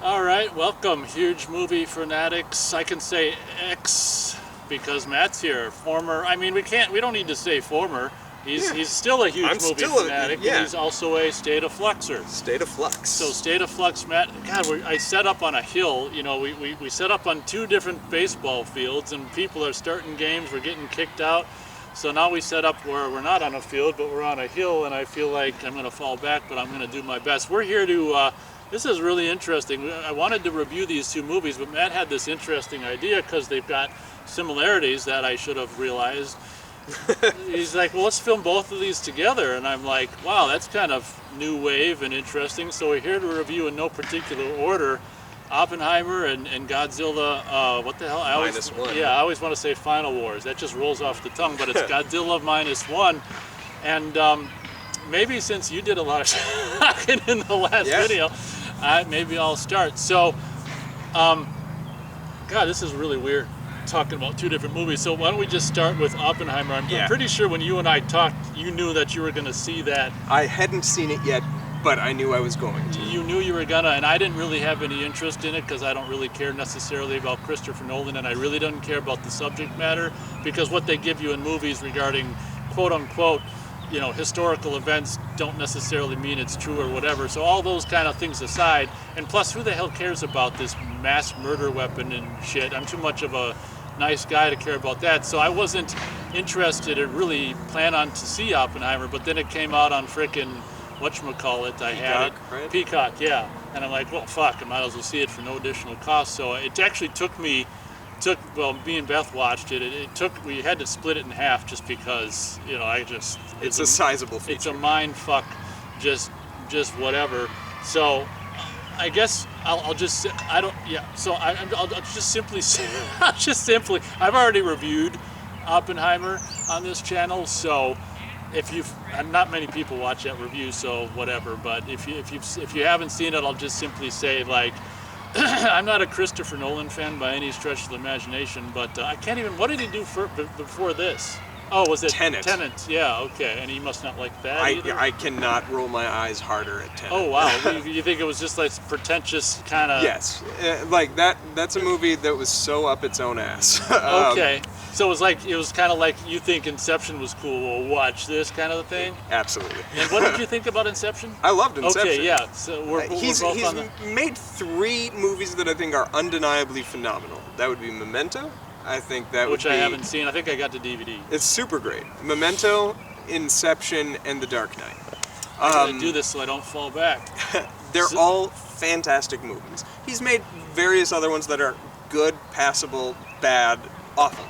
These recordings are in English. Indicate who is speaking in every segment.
Speaker 1: All right, welcome, huge movie fanatics. I can say X because Matt's here. Former, I mean, we don't need to say former. He's still a huge movie fanatic,
Speaker 2: yeah.
Speaker 1: and he's also a State of Fluxer.
Speaker 2: State of Flux.
Speaker 1: So State of Flux, Matt, God, I set up on a hill. You know, we set up on two different baseball fields, and people are starting games, we're getting kicked out. So now we set up where we're not on a field, but we're on a hill, and I feel like I'm going to fall back, but I'm going to do my best. We're here to, this is really interesting. I wanted to review these two movies, but Matt had this interesting idea because they've got similarities that I should have realized. He's like, well, let's film both of these together. And I'm like, wow, that's kind of new wave and interesting. So we're here to review in no particular order Oppenheimer and Godzilla, what the hell?
Speaker 2: -1.
Speaker 1: Yeah, I always want to say Final Wars. That just rolls off the tongue, but it's Godzilla -1. And maybe since you did a lot of talking in the last video, maybe I'll start. So, God, this is really weird, talking about two different movies. So why don't we just start with Oppenheimer? I'm pretty sure when you and I talked, you knew that you were going to see that.
Speaker 2: I hadn't seen it yet, but I knew I was going to.
Speaker 1: You knew you were gonna, and I didn't really have any interest in it because I don't really care necessarily about Christopher Nolan, and I really don't care about the subject matter, because what they give you in movies regarding quote unquote, you know, historical events don't necessarily mean it's true or whatever. So all those kind of things aside, and plus who the hell cares about this mass murder weapon and shit? I'm too much of a nice guy to care about that. So I wasn't interested or really plan on to see Oppenheimer, but then it came out on frickin' whatchamacallit, I had it. Right? Peacock, yeah. And I'm like, well, fuck, I might as well see it for no additional cost. So it actually well, me and Beth watched it. We had to split it in half just because, you know,
Speaker 2: it's a sizable feature.
Speaker 1: It's a mind fuck, just whatever. So I guess I'll just simply, I've already reviewed Oppenheimer on this channel, so not many people watch that review, so whatever. But if you haven't seen it, I'll just simply say, like, I'm not a Christopher Nolan fan by any stretch of the imagination, but I can't even. What did he do before this? Oh, was it
Speaker 2: Tenet?
Speaker 1: Tenet, yeah, okay. And he must not like that either?
Speaker 2: I cannot roll my eyes harder at Tenet.
Speaker 1: Oh, wow. You think it was just like pretentious kind of...
Speaker 2: Yes. Like that's a movie that was so up its own ass.
Speaker 1: Okay. So it was kind of like, you think Inception was cool, well, watch this kind of thing?
Speaker 2: Absolutely.
Speaker 1: And what did you think about Inception?
Speaker 2: I loved Inception.
Speaker 1: Okay, yeah. So we're
Speaker 2: he's
Speaker 1: both on the...
Speaker 2: made 3 movies that I think are undeniably phenomenal. That would be Memento. I think that
Speaker 1: Which I haven't seen. I think I got the DVD.
Speaker 2: It's super great. Memento, Inception, and The Dark Knight.
Speaker 1: I'm going to do this so I don't fall back.
Speaker 2: They're all fantastic movies. He's made various other ones that are good, passable, bad, awful.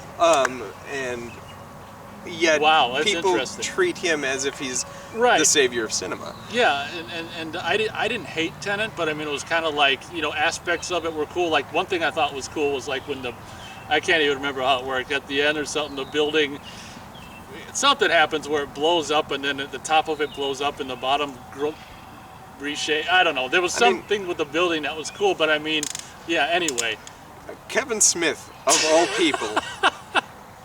Speaker 2: And yet people treat him as if he's the savior of cinema.
Speaker 1: Yeah, and I didn't hate Tenet, but I mean, it was kind of like, you know, aspects of it were cool. Like, one thing I thought was cool was like when I can't even remember how it worked, at the end or something, the building, something happens where it blows up, and then at the top of it blows up and the bottom reshape. I don't know. There was something with the building that was cool, but I mean, yeah, anyway.
Speaker 2: Kevin Smith, of all people,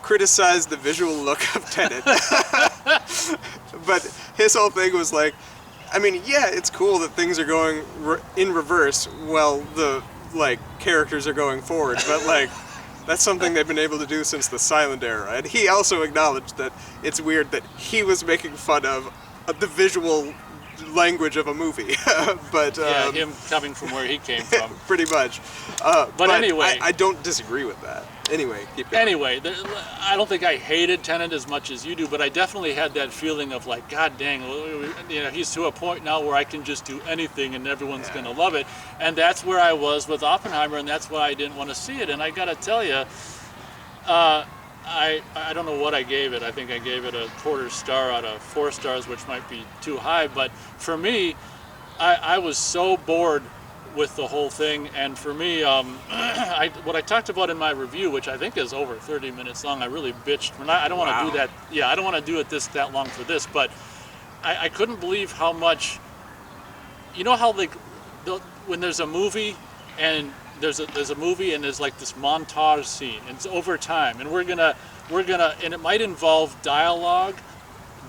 Speaker 2: criticized the visual look of Tenet. But his whole thing was like, I mean, yeah, it's cool that things are going in reverse while the, like, characters are going forward, but, like, that's something they've been able to do since the silent era. And he also acknowledged that it's weird that he was making fun of the visual language of a movie. But
Speaker 1: yeah, him coming from where he came from.
Speaker 2: Pretty much. But anyway, I don't disagree with that. Anyway, keep going.
Speaker 1: Anyway, I don't think I hated Tenet as much as you do, but I definitely had that feeling of like, God dang, you know, he's to a point now where I can just do anything and everyone's going to love it. And that's where I was with Oppenheimer, and that's why I didn't want to see it. And I got to tell you, I don't know what I gave it. I think I gave it a 1/4 star out of 4 stars, which might be too high. But for me, I was so bored with the whole thing. And for me, what I talked about in my review, which I think is over 30 minutes long, I really bitched. I don't want to do that. Yeah, I don't want to do it that long for this. But I couldn't believe how much. You know how when there's a movie and there's a movie and there's like this montage scene, and it's over time, and we're gonna and it might involve dialogue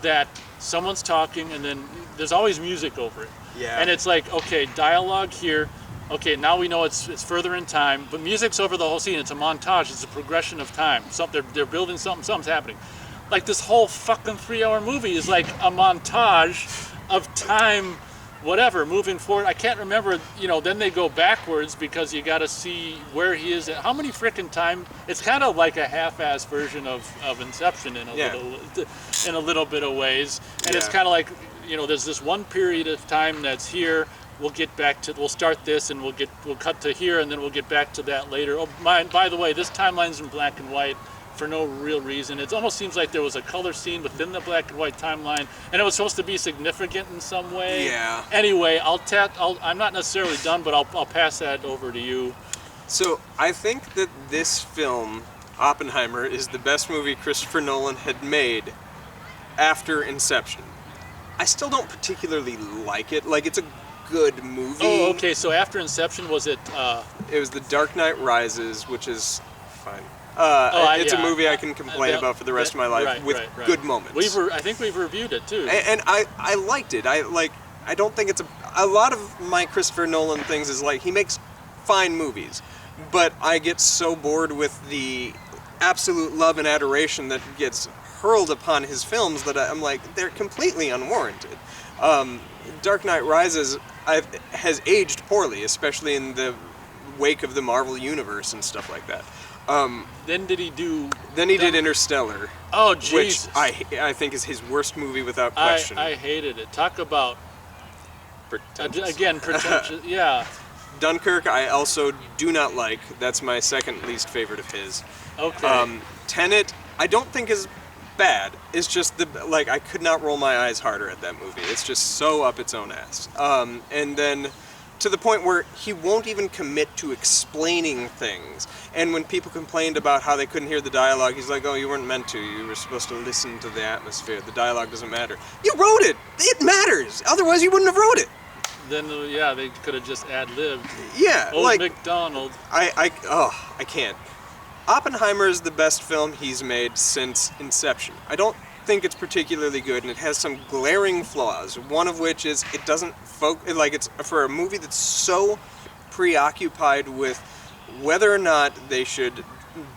Speaker 1: that someone's talking and then there's always music over it.
Speaker 2: Yeah.
Speaker 1: And it's like, okay, dialogue here, Okay, now we know it's further in time, but music's over the whole scene. It's a montage. It's a progression of time. They're building something. Something's happening. Like this whole fucking 3-hour movie is like a montage of time, whatever, moving forward. I can't remember. Then they go backwards because you got to see where he is. How many frickin' time? It's kind of like a half-ass version of Inception in a little bit of ways. And it's kind of like there's this one period of time that's here. We'll start this and we'll cut to here and then we'll get back to that later. Oh, by the way, this timeline's in black and white for no real reason. It almost seems like there was a color scene within the black and white timeline and it was supposed to be significant in some way.
Speaker 2: Yeah.
Speaker 1: Anyway, I'm not necessarily done, but I'll pass that over to you.
Speaker 2: So I think that this film, Oppenheimer, is the best movie Christopher Nolan had made after Inception. I still don't particularly like it. Like, it's a good movie.
Speaker 1: Oh, okay. So after Inception, was it?
Speaker 2: It was The Dark Knight Rises, which is fine. It's a movie I can complain about for the rest of my life with good moments.
Speaker 1: I think we've reviewed it too.
Speaker 2: And I liked it. I don't think it's a lot of my Christopher Nolan things is like he makes fine movies, but I get so bored with the absolute love and adoration that gets hurled upon his films that I'm like, they're completely unwarranted. Dark Knight Rises has aged poorly, especially in the wake of the Marvel Universe and stuff like that.
Speaker 1: Then did he do?
Speaker 2: Then he did Interstellar.
Speaker 1: Oh, Jesus.
Speaker 2: Which I think is his worst movie without question.
Speaker 1: I hated it. Talk about
Speaker 2: pretentious.
Speaker 1: Pretentious. Yeah.
Speaker 2: Dunkirk I also do not like. That's my second least favorite of his.
Speaker 1: Okay.
Speaker 2: Tenet I don't think is bad. It's just I could not roll my eyes harder at that movie. It's just so up its own ass. And then to the point where he won't even commit to explaining things. And when people complained about how they couldn't hear the dialogue, he's like, oh, you weren't meant to. You were supposed to listen to the atmosphere. The dialogue doesn't matter. You wrote it! It matters! Otherwise you wouldn't have wrote it!
Speaker 1: Then, they could have just ad-libbed.
Speaker 2: Yeah,
Speaker 1: Old MacDonald.
Speaker 2: I can't. Oppenheimer is the best film he's made since Inception. I don't think it's particularly good, and it has some glaring flaws. One of which is it doesn't focus. It's for a movie that's so preoccupied with whether or not they should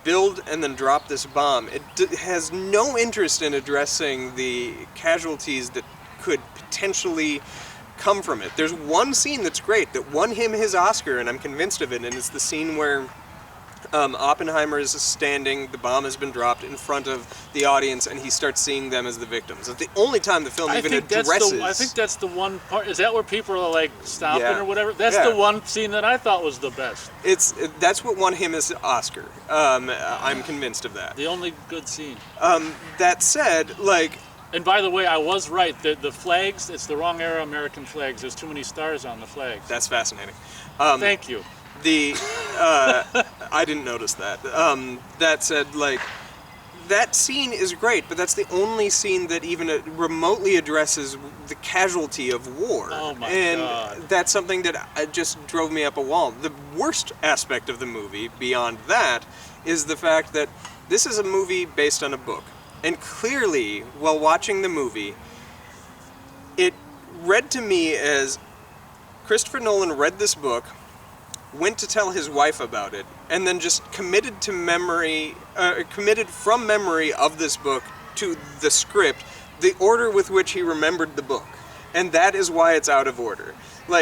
Speaker 2: build and then drop this bomb. It has no interest in addressing the casualties that could potentially come from it. There's one scene that's great that won him his Oscar, and I'm convinced of it, and it's the scene where Oppenheimer is standing, the bomb has been dropped in front of the audience, and he starts seeing them as the victims. It's the only time the film even addresses...
Speaker 1: I think that's the one part. Is that where people are like stomping or whatever? That's the one scene that I thought was the best.
Speaker 2: That's what won him his Oscar. I'm convinced of that.
Speaker 1: The only good scene.
Speaker 2: That said,
Speaker 1: And by the way, I was right. The flags, it's the wrong era American flags. There's too many stars on the flags.
Speaker 2: That's fascinating.
Speaker 1: Thank you.
Speaker 2: I didn't notice that. That said, that scene is great, but that's the only scene that even remotely addresses the casualty of war.
Speaker 1: Oh my
Speaker 2: God. And that's something that just drove me up a wall. The worst aspect of the movie, beyond that, is the fact that this is a movie based on a book. And clearly, while watching the movie, it read to me as Christopher Nolan read this book, went to tell his wife about it, and then just committed from memory of this book to the script, the order with which he remembered the book. And that is why it's out of order.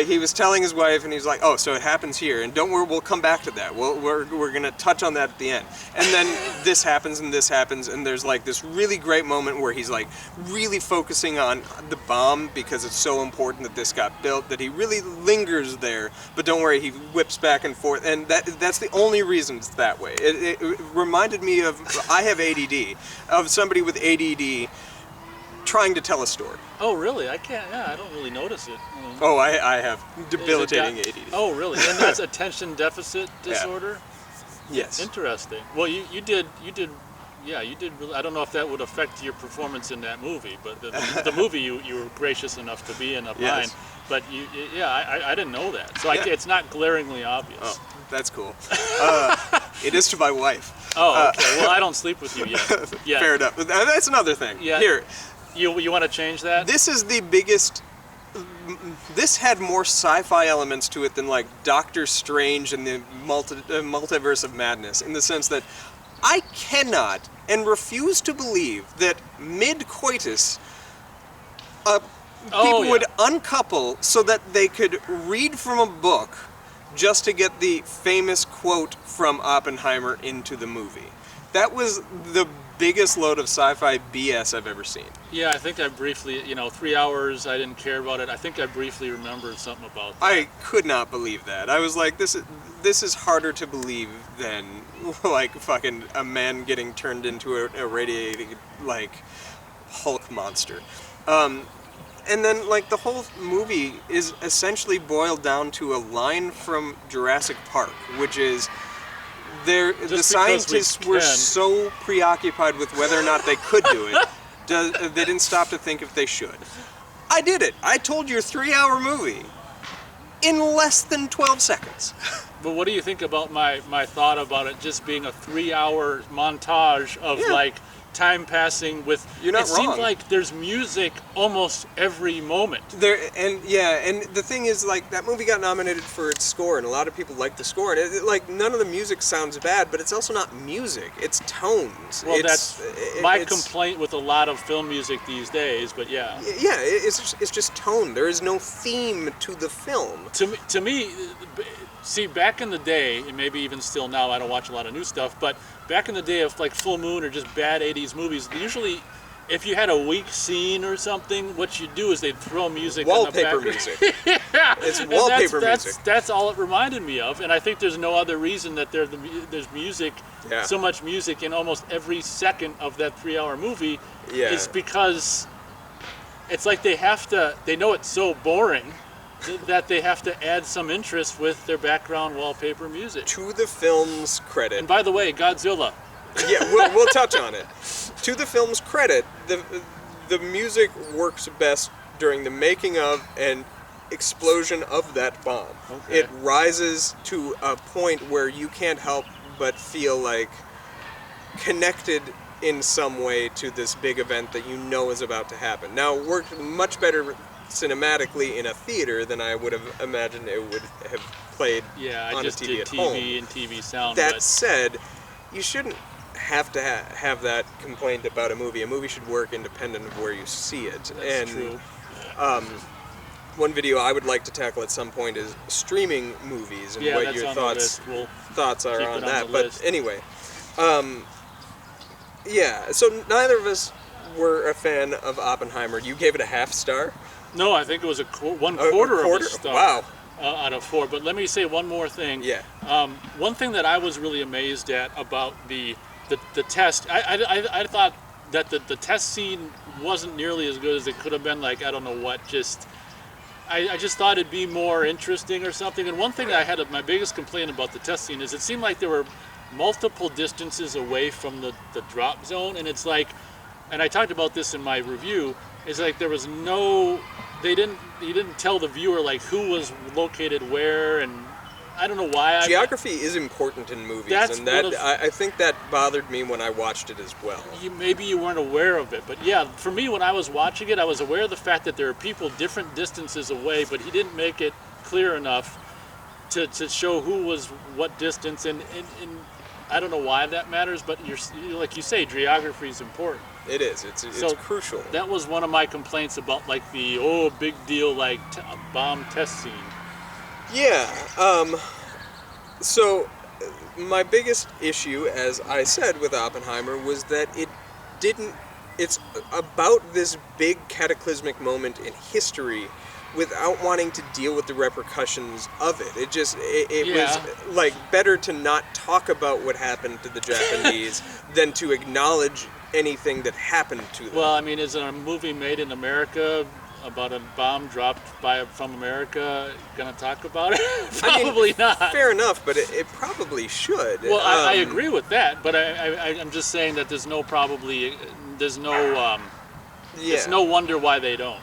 Speaker 2: He was telling his wife, and he's like, oh, so it happens here, and don't worry, we'll come back to that. We're going to touch on that at the end. And then this happens, and there's this really great moment where he's really focusing on the bomb because it's so important that this got built, that he really lingers there, but don't worry, he whips back and forth, and that's the only reason it's that way. It reminded me of, I have ADD, of somebody with ADD trying to tell a story.
Speaker 1: Oh, really? I can't. Yeah, I don't really notice it.
Speaker 2: Oh, I have debilitating ADD.
Speaker 1: Oh, really? And that's attention deficit disorder?
Speaker 2: Yes.
Speaker 1: Interesting. Well, you did. Yeah, you did. Really, I don't know if that would affect your performance in that movie, but the movie you were gracious enough to be in of mine. But I didn't know that. So it's not glaringly obvious.
Speaker 2: Oh, that's cool. It is to my wife.
Speaker 1: Oh, okay. Well, I don't sleep with you yet.
Speaker 2: Fair enough. That's another thing.
Speaker 1: Yeah.
Speaker 2: Here.
Speaker 1: You want to change that?
Speaker 2: This is the biggest this had more sci-fi elements to it than like Doctor Strange and the multiverse of madness, in the sense that I cannot and refuse to believe that mid-coitus people would uncouple so that they could read from a book just to get the famous quote from Oppenheimer into the movie. That was the biggest load of sci-fi BS I've ever seen.
Speaker 1: Yeah, I think I briefly, 3 hours, I didn't care about it. I think I briefly remembered something about that.
Speaker 2: I could not believe that. I was like, this is harder to believe than like fucking a man getting turned into a radiating like Hulk monster. And then like the whole movie is essentially boiled down to a line from Jurassic Park, which is the scientists were so preoccupied with whether or not they could do it, they didn't stop to think if they should. I did it. I told you a 3-hour movie in less than 12 seconds.
Speaker 1: But what do you think about my thought about it just being a 3-hour montage of like time passing with?
Speaker 2: You're not
Speaker 1: it
Speaker 2: wrong.
Speaker 1: Seems like there's music almost every moment.
Speaker 2: And the thing is, like, that movie got nominated for its score, and a lot of people like the score. And like, none of the music sounds bad, but it's also not music; it's tones.
Speaker 1: Well, that's my complaint with a lot of film music these days. But
Speaker 2: it's just tone. There is no theme to the film.
Speaker 1: To me, see, back in the day, and maybe even still now, I don't watch a lot of new stuff, but back in the day of like Full Moon or just bad 80s movies, usually if you had a weak scene or something, what you do is they'd throw music
Speaker 2: wallpaper
Speaker 1: on the
Speaker 2: music.
Speaker 1: Yeah,
Speaker 2: it's wallpaper
Speaker 1: music.
Speaker 2: music.
Speaker 1: That's all it reminded me of, and I think there's no other reason that there's music, so much music in almost every second of that 3-hour movie. Is because it's like they know it's so boring that they have to add some interest with their background wallpaper music.
Speaker 2: To the film's credit.
Speaker 1: And by the way, Godzilla.
Speaker 2: Yeah, we'll touch on it. To the film's credit, the music works best during the making of and explosion of that bomb.
Speaker 1: Okay.
Speaker 2: It rises to a point where you can't help but feel like connected in some way to this big event that you know is about to happen. Now, it worked much better cinematically in a theater than I would have imagined it would have played on a TV at home.
Speaker 1: TV and TV sound.
Speaker 2: That said, you shouldn't have to have that complaint about a movie. A movie should work independent of where you see it.
Speaker 1: That's true.
Speaker 2: One video I would like to tackle at some point is streaming movies and what your thoughts are on that. But anyway, so neither of us were a fan of Oppenheimer. You gave it a half star?
Speaker 1: No, I think it was a quarter of a star.
Speaker 2: Wow.
Speaker 1: Out of 4. But let me say one more thing.
Speaker 2: Yeah.
Speaker 1: One thing that I was really amazed at about the test, I thought that the test scene wasn't nearly as good as it could have been. Like, I don't know what, I just thought it'd be more interesting or something. And one thing that I had, my biggest complaint about the test scene is it seemed like there were multiple distances away from the drop zone. And it's like, and I talked about this in my review, it's like there was he didn't tell the viewer like who was located where, and I don't know why.
Speaker 2: Geography is important in movies, and I think that bothered me when I watched it as well.
Speaker 1: Maybe you weren't aware of it, but yeah, for me when I was watching it, I was aware of the fact that there are people different distances away, but he didn't make it clear enough to show who was what distance, and I don't know why that matters, but like you say, geography is important.
Speaker 2: It is. It's crucial.
Speaker 1: That was one of my complaints about like the big deal like bomb test scene.
Speaker 2: Yeah. So my biggest issue, as I said with Oppenheimer, was that it's about this big cataclysmic moment in history without wanting to deal with the repercussions of it. It was like better to not talk about what happened to the Japanese than to acknowledge anything that happened to them.
Speaker 1: Well, I mean, is a movie made in America about a bomb dropped from America going to talk about it? Probably not.
Speaker 2: Fair enough, but it probably should.
Speaker 1: Well, I agree with that, but I'm just saying that it's no wonder why they don't.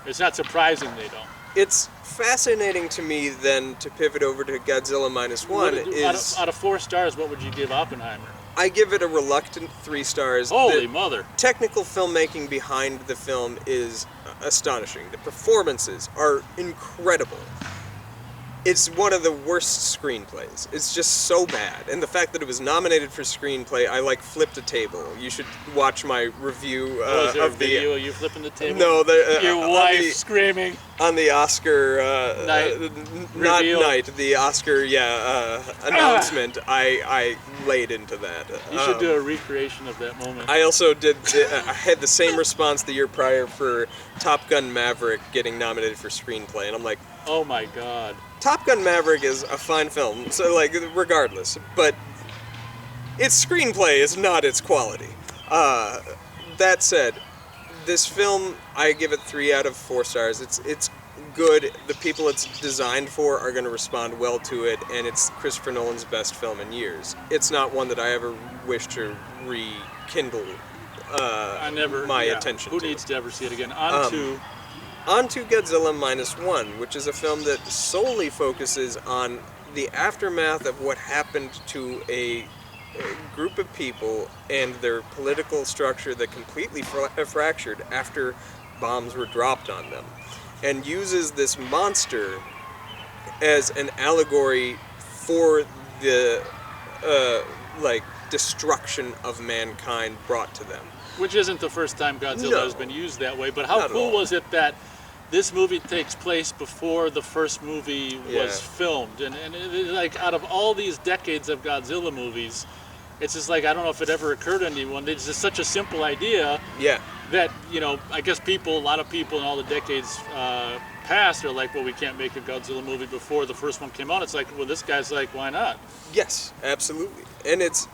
Speaker 1: It's not surprising they don't.
Speaker 2: It's fascinating to me then to pivot over to Godzilla -1.
Speaker 1: Out of 4 stars, what would you give Oppenheimer?
Speaker 2: I give it a reluctant 3 stars.
Speaker 1: Holy
Speaker 2: The
Speaker 1: mother.
Speaker 2: technical filmmaking behind the film is astonishing. The performances are incredible. It's one of the worst screenplays. It's just so bad. And the fact that it was nominated for screenplay, I like flipped a table. You should watch my review
Speaker 1: Was there a
Speaker 2: of the...
Speaker 1: video of you flipping the table?
Speaker 2: No,
Speaker 1: Your wife screaming.
Speaker 2: on the Oscar not
Speaker 1: Reveal.
Speaker 2: night, the Oscar announcement. I laid into that.
Speaker 1: You should do a recreation of that moment.
Speaker 2: I also did. I had the same response the year prior for Top Gun Maverick getting nominated for screenplay, and I'm like,
Speaker 1: oh my god.
Speaker 2: Top Gun Maverick is a fine film. So like, regardless, but its screenplay is not its quality. That said, this film, I give it 3 out of 4 stars. It's good. The people it's designed for are going to respond well to it, and it's Christopher Nolan's best film in years. It's not one that I ever wish to rekindle my attention
Speaker 1: Who
Speaker 2: to.
Speaker 1: needs to ever see it again?
Speaker 2: On to Godzilla -1, which is a film that solely focuses on the aftermath of what happened to a group of people and their political structure that completely fractured after bombs were dropped on them, and uses this monster as an allegory for the destruction of mankind brought to them.
Speaker 1: Which isn't the first time Godzilla
Speaker 2: No.
Speaker 1: has been used that way, but how
Speaker 2: Not at
Speaker 1: cool
Speaker 2: all.
Speaker 1: was it that this movie takes place before the first movie was filmed? And like, out of all these decades of Godzilla movies, it's just like, I don't know if it ever occurred to anyone. It's just such a simple idea
Speaker 2: Yeah.
Speaker 1: that, I guess a lot of people in all the decades past are like, well, we can't make a Godzilla movie before the first one came out. It's like, well, this guy's like, why not?
Speaker 2: Yes, absolutely. And it's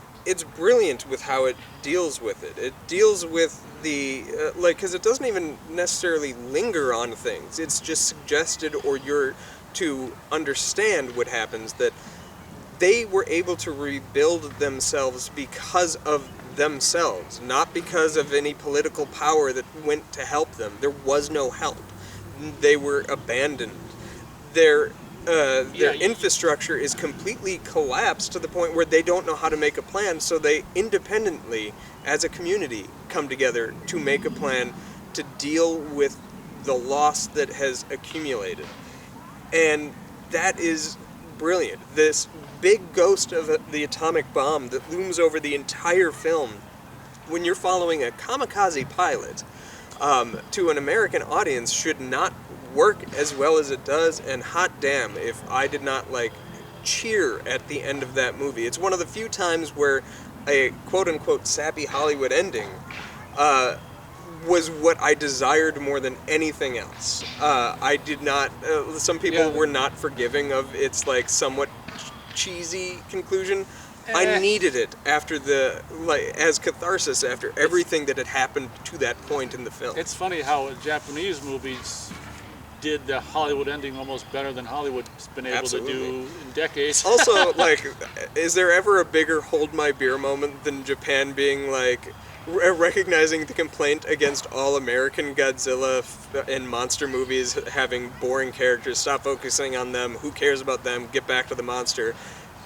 Speaker 2: brilliant with how it deals with it. It deals with the, because it doesn't even necessarily linger on things. It's just suggested, or you're to understand what happens, that they were able to rebuild themselves because of themselves, not because of any political power that went to help them. There was no help. They were abandoned. Their infrastructure is completely collapsed to the point where they don't know how to make a plan, so they independently, as a community, come together to make a plan to deal with the loss that has accumulated. And that is brilliant. This big ghost of the atomic bomb that looms over the entire film, when you're following a kamikaze pilot, to an American audience, should not work as well as it does. And hot damn if I did not cheer at the end of that movie. It's one of the few times where a quote-unquote sappy Hollywood ending was what I desired more than anything else. I did not, some people were not forgiving of its somewhat cheesy conclusion. I needed it after as catharsis after everything that had happened to that point in the film.
Speaker 1: It's funny how Japanese movies did the Hollywood ending almost better than Hollywood's been able to do in decades.
Speaker 2: Also, is there ever a bigger hold my beer moment than Japan being recognizing the complaint against all American Godzilla and monster movies having boring characters, stop focusing on them, who cares about them, get back to the monster.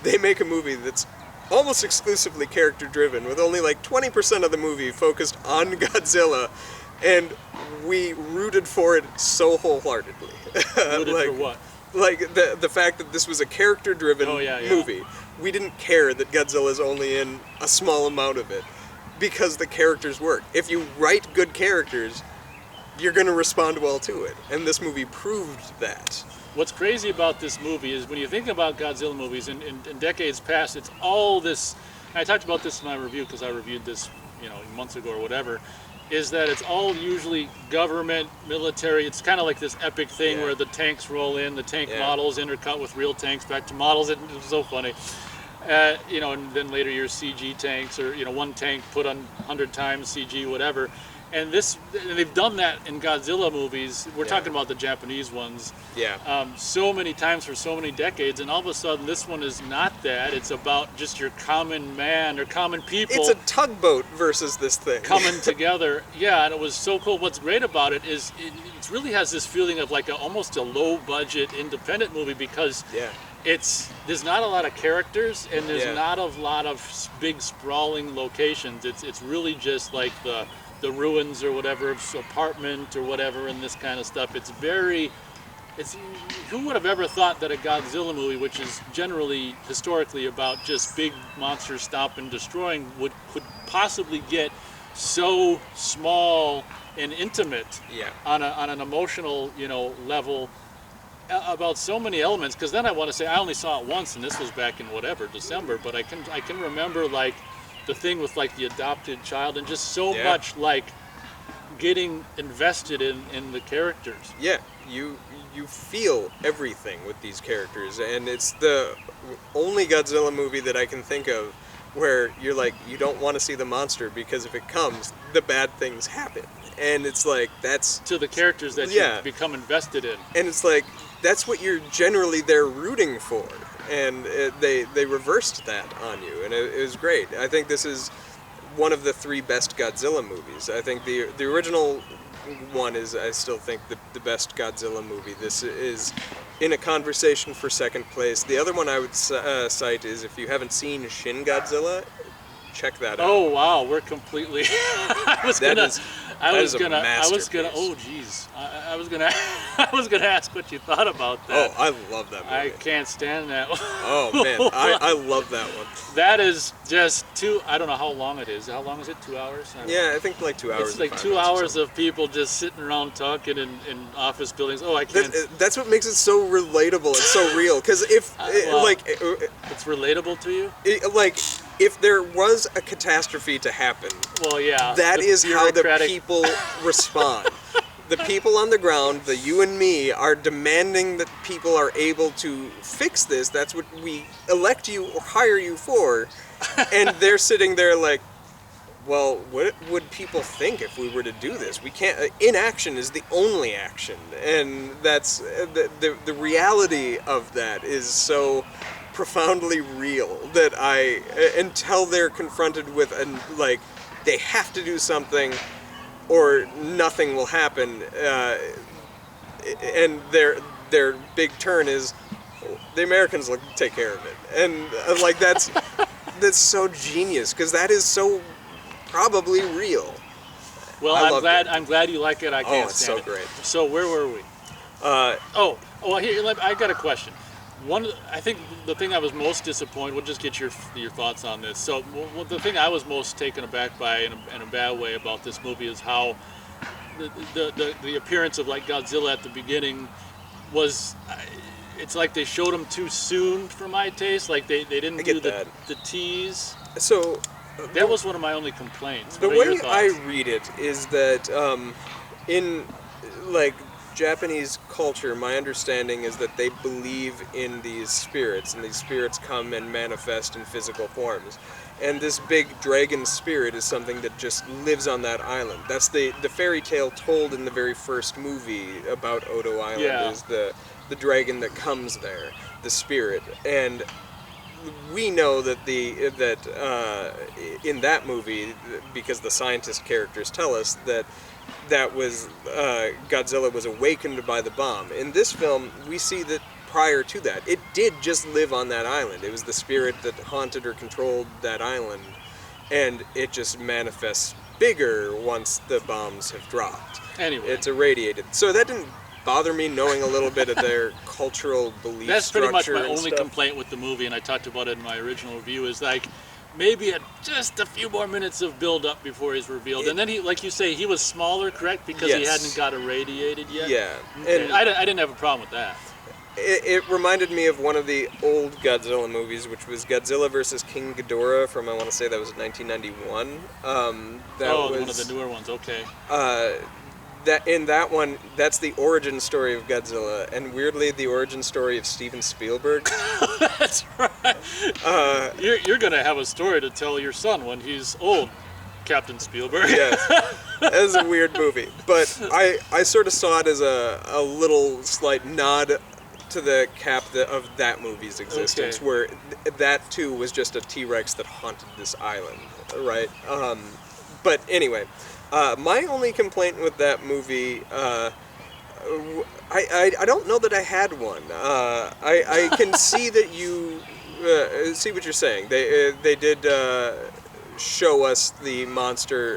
Speaker 2: They make a movie that's almost exclusively character driven, with only 20% of the movie focused on Godzilla, and we rooted for it so wholeheartedly.
Speaker 1: Rooted for what?
Speaker 2: The fact that this was a character driven movie. We didn't care that Godzilla's only in a small amount of it, because the characters work. If you write good characters, you're going to respond well to it, and this movie proved that.
Speaker 1: What's crazy about this movie is when you think about Godzilla movies in decades past, it's all this, and I talked about this in my review because I reviewed this months ago or whatever, is that it's all usually government, military. It's kind of like this epic thing where the tanks roll in, the tank models intercut with real tanks back to models. It was so funny. And then later years CG tanks, or one tank put on 100 times CG, whatever. And they've done that in Godzilla movies. We're talking about the Japanese ones.
Speaker 2: Yeah.
Speaker 1: So many times for so many decades, and all of a sudden this one is not that. It's about just your common man or common people.
Speaker 2: It's a tugboat versus this thing.
Speaker 1: Coming together. Yeah, and it was so cool. What's great about it is it really has this feeling of almost a low budget independent movie, because there's not a lot of characters, and there's
Speaker 2: Yeah.
Speaker 1: not a lot of big sprawling locations. It's really just like the ruins or whatever, apartment or whatever, and this kind of stuff. It's who would have ever thought that a Godzilla movie, which is generally historically about just big monsters stomping, destroying, could possibly get so small and intimate
Speaker 2: Yeah.
Speaker 1: on an emotional level about so many elements. Because then I want to say I only saw it once, and this was back in whatever December, but I can remember like the thing with like the adopted child and just so
Speaker 2: Yeah.
Speaker 1: much like getting invested in the characters.
Speaker 2: Yeah, you feel everything with these characters, and it's the only Godzilla movie that I can think of where you're like, you don't want to see the monster because if it comes, the bad things happen. And it's like, that's...
Speaker 1: To the characters that
Speaker 2: Yeah.
Speaker 1: you become invested in.
Speaker 2: And it's like, that's what you're generally there rooting for. And they reversed that on you, and it was great. I think this is one of the 3 best Godzilla movies. I think the original one is, I still think, the best Godzilla movie. This is in a conversation for second place. The other one I would cite is, if you haven't seen Shin Godzilla, check that out.
Speaker 1: Oh wow, we're completely. I was
Speaker 2: That
Speaker 1: gonna.
Speaker 2: is-
Speaker 1: I
Speaker 2: that
Speaker 1: was
Speaker 2: is a
Speaker 1: gonna. I was gonna.
Speaker 2: masterpiece.
Speaker 1: Oh geez. I was gonna. I was gonna ask what you thought about that.
Speaker 2: Oh, I love that movie.
Speaker 1: I can't stand that one.
Speaker 2: Oh man, I love that one.
Speaker 1: That is just too. I don't know how long it is. How long is it? 2 hours? I don't know.
Speaker 2: Yeah, I think like 2 hours.
Speaker 1: It's like
Speaker 2: and 5
Speaker 1: 2
Speaker 2: minutes or
Speaker 1: hours
Speaker 2: something.
Speaker 1: of people just sitting around talking in office buildings. Oh, I can't.
Speaker 2: That's what makes it so relatable and so real. Because if
Speaker 1: well-
Speaker 2: like
Speaker 1: It's relatable to you.
Speaker 2: like if there was a catastrophe to happen,
Speaker 1: Well, yeah.
Speaker 2: that
Speaker 1: the
Speaker 2: is how the
Speaker 1: bureaucratic-
Speaker 2: people respond. The people on the ground, the you and me, are demanding that people are able to fix this. That's what we elect you or hire you for. And they're sitting there like, well, what would people think if we were to do this? We can't. Inaction is the only action, and that's the reality of that is so profoundly real that until they're confronted with like they have to do something or nothing will happen, and their big turn is the Americans will take care of it, and like that's so genius because that is so probably real.
Speaker 1: Well,
Speaker 2: I
Speaker 1: I'm
Speaker 2: loved
Speaker 1: glad.
Speaker 2: it.
Speaker 1: I'm glad you like it. I can't
Speaker 2: it's
Speaker 1: stand
Speaker 2: so
Speaker 1: it.
Speaker 2: great.
Speaker 1: So where were we? Oh, here. I got a question. I think the thing I was most disappointed. We'll just get your thoughts on this. So, the thing I was most taken aback by in a bad way about this movie is how the appearance of like Godzilla at the beginning was. It's like they showed him too soon for my taste. Like they didn't
Speaker 2: I get
Speaker 1: do
Speaker 2: that.
Speaker 1: the tease.
Speaker 2: So
Speaker 1: That was one of my only complaints.
Speaker 2: the
Speaker 1: What are your
Speaker 2: way I
Speaker 1: thoughts?
Speaker 2: read it is that in like Japanese culture, my understanding is that they believe in these spirits, and these spirits come and manifest in physical forms. And this big dragon spirit is something that just lives on that island. That's the fairy tale told in the very first movie about Odo Island,
Speaker 1: Yeah.
Speaker 2: is the dragon that comes there, the spirit. And we know that in that movie, because the scientist characters tell us that was Godzilla was awakened by the bomb. In this film, we see that prior to that, it did just live on that island. It was the spirit that haunted or controlled that island, and it just manifests bigger once the bombs have dropped.
Speaker 1: Anyway.
Speaker 2: It's irradiated. So that didn't bother me, knowing a little bit of their cultural belief
Speaker 1: That's pretty much
Speaker 2: structure
Speaker 1: my
Speaker 2: and
Speaker 1: only
Speaker 2: stuff.
Speaker 1: complaint with the movie, and I talked about it in my original review, is like maybe just a few more minutes of build up before he's revealed. And then he, like you say, he was smaller, correct? Because he
Speaker 2: Yes.
Speaker 1: hadn't got irradiated yet?
Speaker 2: Yeah.
Speaker 1: Okay.
Speaker 2: And
Speaker 1: I didn't have a problem with that.
Speaker 2: it reminded me of one of the old Godzilla movies, which was Godzilla vs. King Ghidorah from, I want to say that was 1991.
Speaker 1: One of the newer ones, okay.
Speaker 2: In that one, that's the origin story of Godzilla, and weirdly, the origin story of Steven Spielberg.
Speaker 1: That's right. You're going to have a story to tell your son when he's old, Captain Spielberg.
Speaker 2: Yes, that is a weird movie, but I sort of saw it as a little slight nod to the cap of that movie's existence,
Speaker 1: Okay.
Speaker 2: where that too was just a T-Rex that haunted this island, right? But anyway, my only complaint with that movie I don't know that I had one. I can see that you see what you're saying. They did show us the monster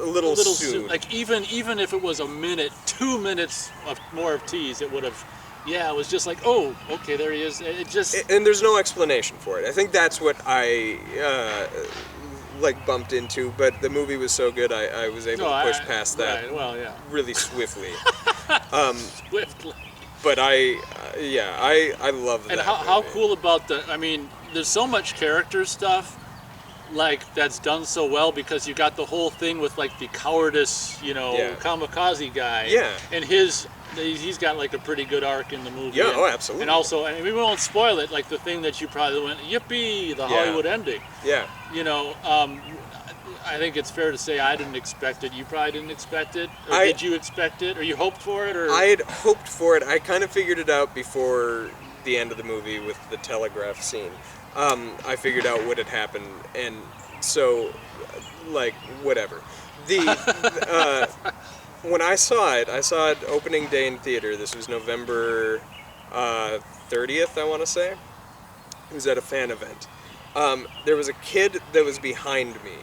Speaker 2: a little soon.
Speaker 1: Like even if it was a minute, 2 minutes of more of tease, it would have. Yeah, it was just like, oh, okay, there he is. It just
Speaker 2: And there's no explanation for it. I think that's what I like bumped into. But the movie was so good, I was able to push past that.
Speaker 1: Right, well, yeah.
Speaker 2: Really swiftly.
Speaker 1: Swiftly.
Speaker 2: But I love that.
Speaker 1: And how
Speaker 2: movie.
Speaker 1: cool about I mean, there's so much character stuff, like, that's done so well because you got the whole thing with, like, the cowardice, kamikaze guy.
Speaker 2: Yeah.
Speaker 1: And he's got, like, a pretty good arc in the movie.
Speaker 2: Yeah,
Speaker 1: and,
Speaker 2: absolutely.
Speaker 1: And also, and we won't spoil it, like, the thing that you probably went, yippee, the Hollywood ending.
Speaker 2: Yeah.
Speaker 1: I think it's fair to say I didn't expect it. You probably didn't expect it. Or did you expect it? Or you hoped for it? Or
Speaker 2: I had hoped for it. I kind of figured it out before the end of the movie with the telegraph scene. I figured out what had happened, and so, like, whatever. When I saw it opening day in theater. This was November 30th, I want to say. It was at a fan event. There was a kid that was behind me.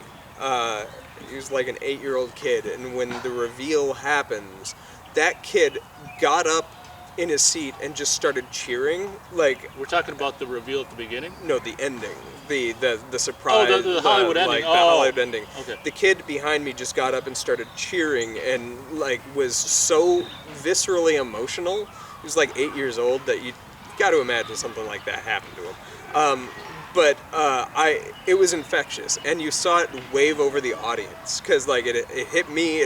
Speaker 2: He was like an 8-year-old kid, and when the reveal happens, that kid got up in his seat and just started cheering. Like,
Speaker 1: we're talking about the reveal at the beginning?
Speaker 2: No, the ending, the surprise.
Speaker 1: Oh, the Hollywood ending.
Speaker 2: Like, the Hollywood ending.
Speaker 1: Okay.
Speaker 2: The kid behind me just got up and started cheering, and like was so viscerally emotional. He was like 8 years old that you got to imagine something like that happened to him. But it was infectious, and you saw it wave over the audience, because like it hit me,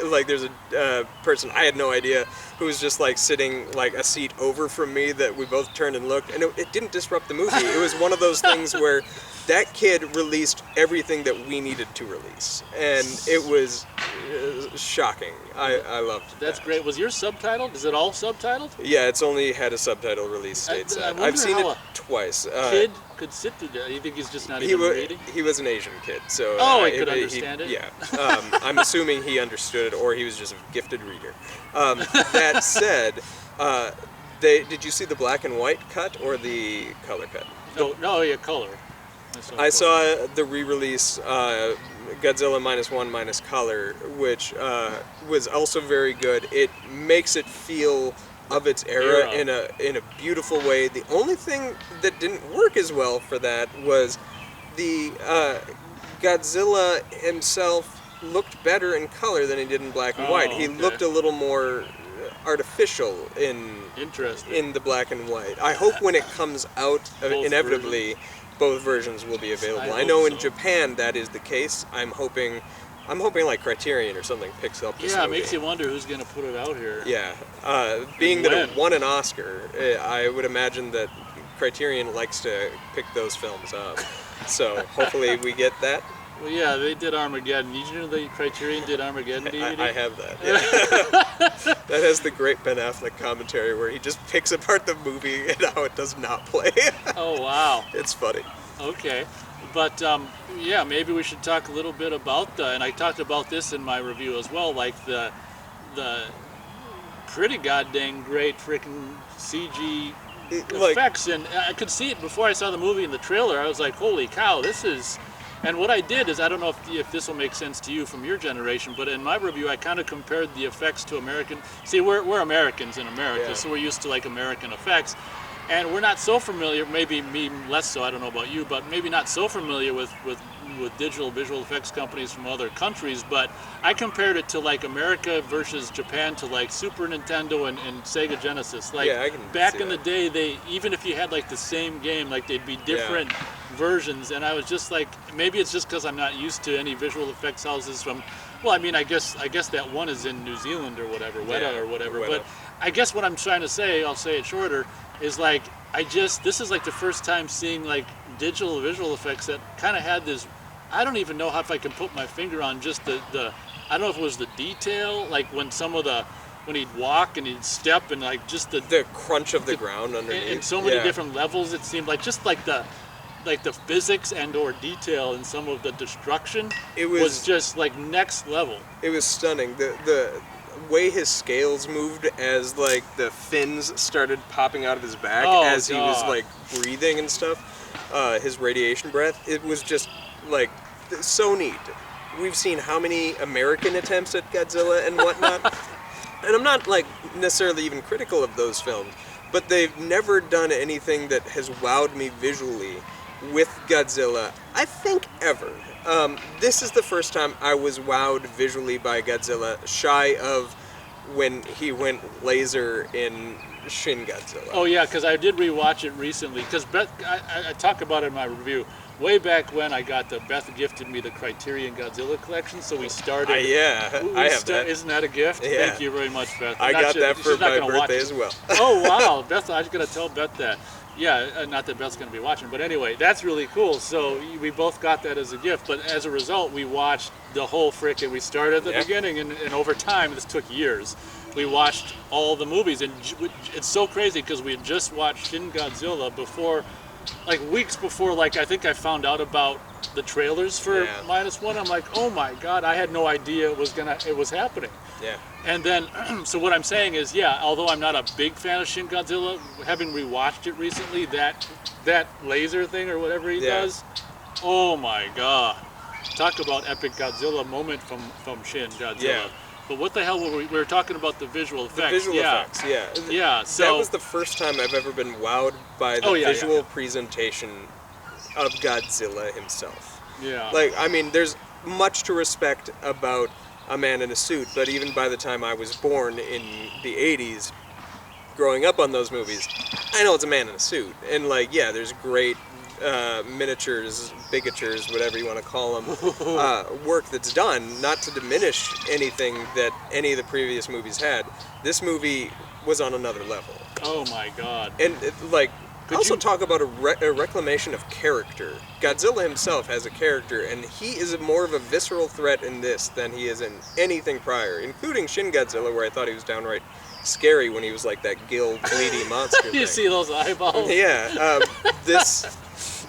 Speaker 2: like there's a person I had no idea who was just like sitting like a seat over from me that we both turned and looked, and it didn't disrupt the movie. It was one of those things where that kid released everything that we needed to release, and it was shocking. I loved it.
Speaker 1: That's great. Was yours subtitled? Is it all subtitled?
Speaker 2: Yeah, it's only had a subtitle release stateside. I've seen it twice.
Speaker 1: Kid could sit through that. You think he's just not even reading?
Speaker 2: He was an Asian kid, so
Speaker 1: he could understand it.
Speaker 2: Yeah, I'm assuming he understood it, or he was just a gifted reader. That said, did you see the black and white cut or the color cut?
Speaker 1: No, yeah, color.
Speaker 2: I saw the re-release Godzilla -1 color, which was also very good. It makes it feel of its era in a beautiful way. The only thing that didn't work as well for that was the Godzilla himself looked better in color than he did in black and white. He looked a little more artificial in the black and white. I hope when it comes out, inevitably, both versions will be available. I know in Japan that is the case. I'm hoping like Criterion or something picks up this movie.
Speaker 1: It makes you wonder who's going to put it out here.
Speaker 2: Yeah. Being that it won an Oscar, I would imagine that Criterion likes to pick those films up. So hopefully we get that.
Speaker 1: Well, yeah, they did Armageddon. Did you know that Criterion did Armageddon DVD?
Speaker 2: I have that. Yeah. That has the great Ben Affleck commentary where he just picks apart the movie and how it does not play.
Speaker 1: Oh, wow.
Speaker 2: It's funny.
Speaker 1: Okay. But, yeah, maybe we should talk a little bit about and I talked about this in my review as well, like the pretty goddamn great freaking CG effects. And I could see it before I saw the movie in the trailer. I was like, holy cow, this is... And what I did is, I don't know if this will make sense to you from your generation, but in my review I kind of compared the effects to American. See, we're Americans in America, so we're used to like American effects, and we're not so familiar. Maybe me less so. I don't know about you, but maybe not so familiar with digital visual effects companies from other countries. But I compared it to like America versus Japan to like Super Nintendo and Sega Genesis. Like back in the day, they even if you had like the same game, like they'd be different. Versions, and I was just like, maybe it's just because I'm not used to any visual effects houses from. Well, I mean, I guess that one is in New Zealand or whatever, Weta or whatever. Weta. But I guess what I'm trying to say, I'll say it shorter, is like this is like the first time seeing like digital visual effects that kind of had this. I don't even know if I can put my finger on just the. I don't know if it was the detail, like when he'd walk and he'd step and like just the
Speaker 2: crunch of the ground underneath.
Speaker 1: And so many different levels, it seemed like just like the physics and or detail in some of the destruction was just like next level.
Speaker 2: It was stunning. way his scales moved as like the fins started popping out of his back
Speaker 1: Oh,
Speaker 2: as he was
Speaker 1: God.
Speaker 2: like breathing and stuff, his radiation breath, it was just like so neat. We've seen how many American attempts at Godzilla and whatnot, and I'm not like necessarily even critical of those films, but they've never done anything that has wowed me visually with Godzilla, I think, ever. This is the first time I was wowed visually by Godzilla, shy of when he went laser in Shin Godzilla.
Speaker 1: Oh yeah, because I did rewatch it recently. Because Beth, I talk about it in my review. Way back when Beth gifted me the Criterion Godzilla collection, so we started.
Speaker 2: Yeah, I have that.
Speaker 1: Isn't that a gift?
Speaker 2: Yeah.
Speaker 1: Thank you very much, Beth.
Speaker 2: I got that for my birthday as well.
Speaker 1: Oh wow, Beth! I was gonna tell Beth that. Yeah, not that Beth's gonna be watching, but anyway, that's really cool. So we both got that as a gift, but as a result, we watched the whole frickin'. We started at the beginning, and over time, this took years. We watched all the movies, and it's so crazy because we had just watched Shin Godzilla before, like weeks before. Like I think I found out about the trailers for -1. I'm like, oh my god, I had no idea it was happening.
Speaker 2: Yeah.
Speaker 1: And then, so what I'm saying is, yeah, although I'm not a big fan of Shin Godzilla, having rewatched it recently, that laser thing or whatever he does, oh my god. Talk about epic Godzilla moment from Shin Godzilla.
Speaker 2: Yeah.
Speaker 1: But what the hell were we were talking about the visual effects?
Speaker 2: The visual effects, yeah.
Speaker 1: Yeah, so...
Speaker 2: That was the first time I've ever been wowed by the visual presentation of Godzilla himself.
Speaker 1: Yeah.
Speaker 2: Like, I mean, there's much to respect about a man in a suit, but even by the time I was born in the 80s, growing up on those movies, I know it's a man in a suit. And like, yeah, there's great miniatures, bigatures, whatever you want to call them, work that's done, not to diminish anything that any of the previous movies had. This movie was on another level.
Speaker 1: Oh my god.
Speaker 2: And like, also talk about a reclamation of character. Godzilla himself has a character, and he is more of a visceral threat in this than he is in anything prior, including Shin Godzilla, where I thought he was downright scary when he was like that gill, bleedy monster
Speaker 1: You
Speaker 2: thing.
Speaker 1: see those eyeballs?
Speaker 2: Yeah.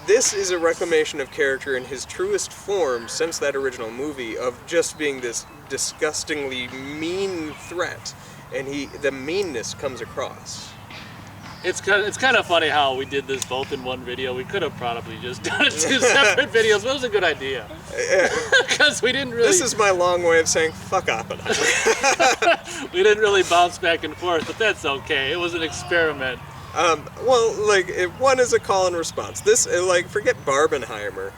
Speaker 2: This is a reclamation of character in his truest form since that original movie, of just being this disgustingly mean threat, and the meanness comes across.
Speaker 1: It's kind of funny how we did this both in one video. We could have probably just done it two separate videos, but it was a good idea. Because we didn't really...
Speaker 2: This is my long way of saying, fuck Oppenheimer.
Speaker 1: We didn't really bounce back and forth, but that's okay. It was an experiment.
Speaker 2: Well, like, one is a call and response. This, like, forget Barbenheimer.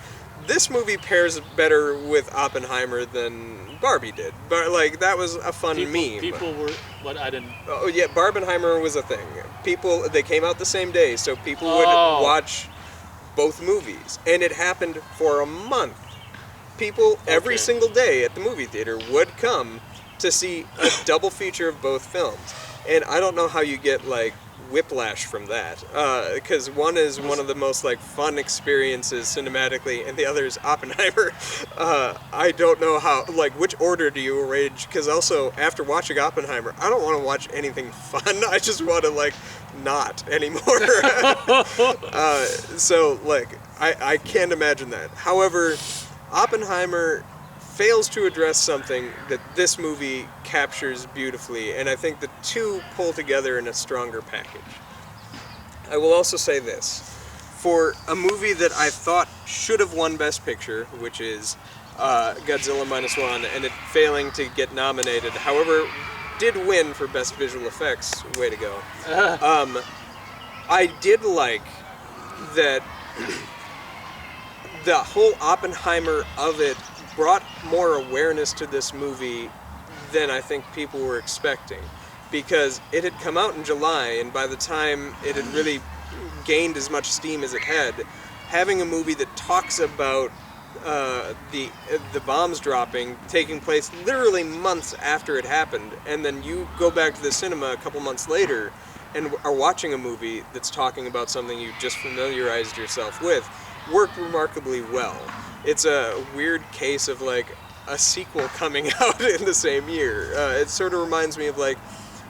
Speaker 2: This movie pairs better with Oppenheimer than Barbie did. But, like, that was a fun meme.
Speaker 1: People were... What? I didn't...
Speaker 2: Oh, yeah, Barbenheimer was a thing. They came out the same day, so people would watch both movies. And it happened for a month. People, every single day at the movie theater, would come to see a double feature of both films. And I don't know how you get, like, whiplash from that, because one is one of the most like fun experiences cinematically, and the other is Oppenheimer. I don't know how, like, which order do you arrange? Because also after watching Oppenheimer, I don't want to watch anything fun. I just want to like not anymore. So like I can't imagine that. However, Oppenheimer fails to address something that this movie captures beautifully, and I think the two pull together in a stronger package. I will also say this. For a movie that I thought should have won Best Picture, which is Godzilla -1, and it failing to get nominated, however, did win for Best Visual Effects, way to go. I did like that the whole Oppenheimer of it brought more awareness to this movie than I think people were expecting, because it had come out in July, and by the time it had really gained as much steam as it had, having a movie that talks about the bombs dropping taking place literally months after it happened, and then you go back to the cinema a couple months later and are watching a movie that's talking about something you just familiarized yourself with, worked remarkably well. It's a weird case of like a sequel coming out in the same year. It sort of reminds me of like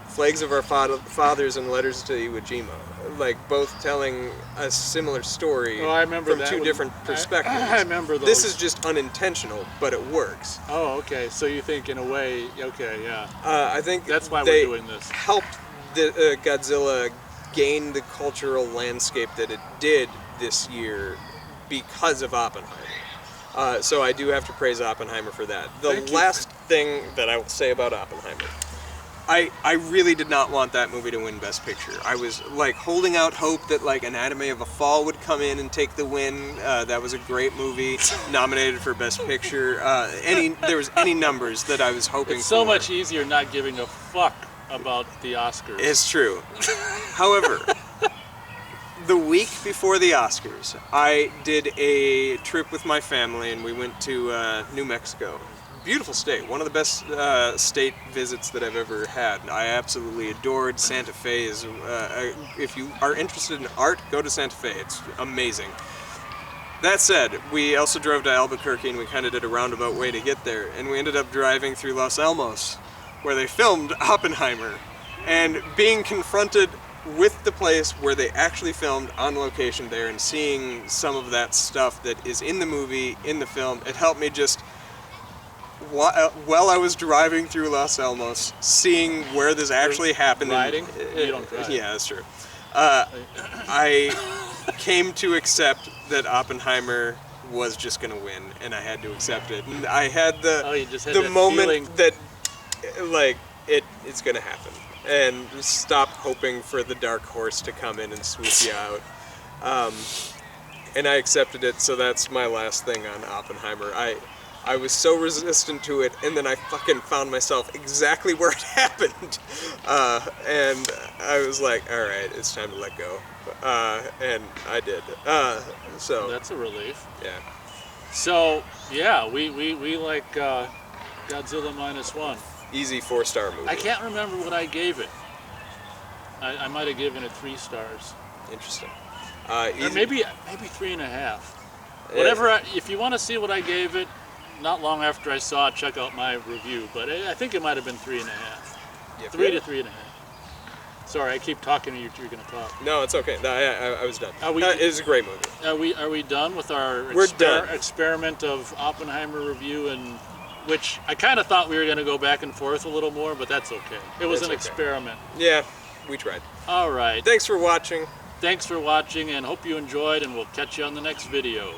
Speaker 2: Flags of Our Fathers and Letters to Iwo Jima. like both telling a similar story
Speaker 1: Oh, I remember
Speaker 2: from
Speaker 1: that
Speaker 2: two
Speaker 1: one.
Speaker 2: different perspectives.
Speaker 1: I remember those.
Speaker 2: This is just unintentional, but it works.
Speaker 1: Oh, okay. So you think in a way, okay, yeah.
Speaker 2: I think
Speaker 1: That's why
Speaker 2: they
Speaker 1: we're doing this.
Speaker 2: helped the Godzilla gain the cultural landscape that it did this year because of Oppenheimer. So I do have to praise Oppenheimer for that. The
Speaker 1: Thank you.
Speaker 2: last thing that I will say about Oppenheimer, I really did not want that movie to win Best Picture. I was like holding out hope that like Anatomy of a Fall would come in and take the win. That was a great movie, nominated for Best Picture. There was any numbers that I was hoping
Speaker 1: It's so
Speaker 2: for.
Speaker 1: much easier not giving a fuck about the Oscars.
Speaker 2: It's true. However, the week before the Oscars, I did a trip with my family and we went to New Mexico. Beautiful state, one of the best state visits that I've ever had. I absolutely adored Santa Fe. If you are interested in art, go to Santa Fe. It's amazing. That said, we also drove to Albuquerque and we kind of did a roundabout way to get there. And we ended up driving through Los Alamos, where they filmed Oppenheimer. And being confronted with the place where they actually filmed on location there and seeing some of that stuff that is in the movie, in the film, it helped me just, while I was driving through Los Alamos, seeing where this actually happened.
Speaker 1: Riding? You don't drive.
Speaker 2: Yeah, that's true. I came to accept that Oppenheimer was just going to win, and I had to accept it. And I had
Speaker 1: You just had
Speaker 2: the
Speaker 1: that
Speaker 2: moment
Speaker 1: feeling.
Speaker 2: that, like, it's going to happen. And stop hoping for the dark horse to come in and swoop you out. And I accepted it, so that's my last thing on Oppenheimer. I was so resistant to it, and then I fucking found myself exactly where it happened. And I was like, alright, it's time to let go. And I did. So
Speaker 1: That's a relief.
Speaker 2: yeah.
Speaker 1: So, yeah, we like Godzilla -1.
Speaker 2: Easy 4-star movie.
Speaker 1: I can't remember what I gave it. I might have given it 3 stars.
Speaker 2: Interesting.
Speaker 1: Or
Speaker 2: Easy.
Speaker 1: maybe 3.5. Whatever. If you want to see what I gave it, not long after I saw it, check out my review. But I think it might have been 3.5.
Speaker 2: Yeah,
Speaker 1: 3 to 3.5. Sorry, I keep talking to you. You're gonna talk.
Speaker 2: No, it's okay. No, I was done.
Speaker 1: Are we-
Speaker 2: It was a great movie.
Speaker 1: Are we done with our
Speaker 2: We're done.
Speaker 1: experiment of Oppenheimer review, and which I kind of thought we were gonna go back and forth a little more, but that's okay. It was
Speaker 2: That's
Speaker 1: an
Speaker 2: okay.
Speaker 1: experiment.
Speaker 2: Yeah, we tried.
Speaker 1: All right.
Speaker 2: Thanks for watching.
Speaker 1: Thanks for watching, and hope you enjoyed, and we'll catch you on the next video.